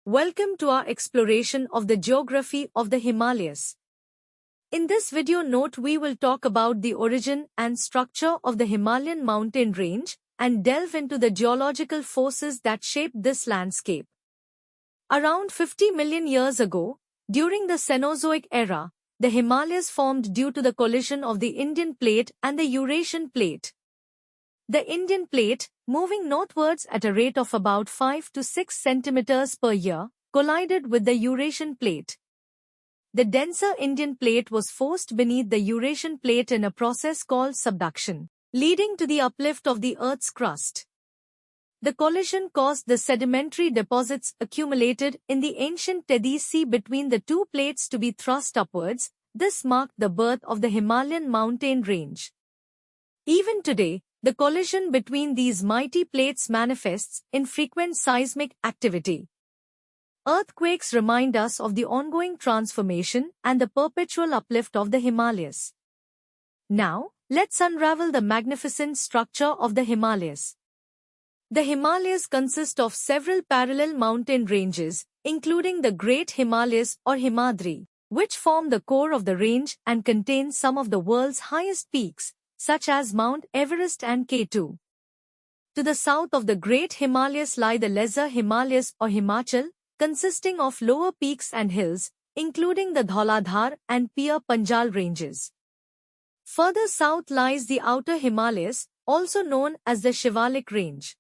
Welcome to our exploration of the geography of the Himalayas. In this video note we will talk about the origin and structure of the Himalayan mountain range and delve into the geological forces that shaped this landscape. Around 50 million years ago, during the Cenozoic Era, the Himalayas formed due to the collision of the Indian Plate and the Eurasian Plate. The Indian Plate, moving northwards at a rate of about 5 to 6 centimeters per year, collided with the Eurasian Plate. The denser Indian Plate was forced beneath the Eurasian Plate in a process called subduction, leading to the uplift of the Earth's crust. The collision caused the sedimentary deposits accumulated in the ancient Tethys Sea between the two plates to be thrust upwards. This marked the birth of the Himalayan mountain range. Even today, the collision between these mighty plates manifests in frequent seismic activity. Earthquakes remind us of the ongoing transformation and the perpetual uplift of the Himalayas. Now, let's unravel the magnificent structure of the Himalayas. The Himalayas consist of several parallel mountain ranges, including the Great Himalayas or Himadri, which form the core of the range and contain some of the world's highest peaks, such as Mount Everest and K2. To the south of the Great Himalayas lie the Lesser Himalayas or Himachal, consisting of lower peaks and hills, including the Dhauladhar and Pir Panjal ranges. Further south lies the Outer Himalayas, also known as the Shivalik range.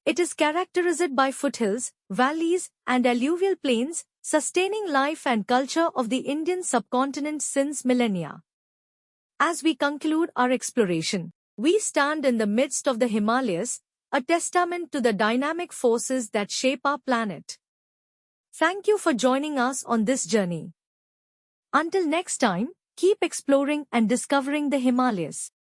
It is characterized by foothills, valleys, and alluvial plains, sustaining life and culture of the Indian subcontinent since millennia. As we conclude our exploration, we stand in the midst of the Himalayas, a testament to the dynamic forces that shape our planet. Thank you for joining us on this journey. Until next time, keep exploring and discovering the Himalayas.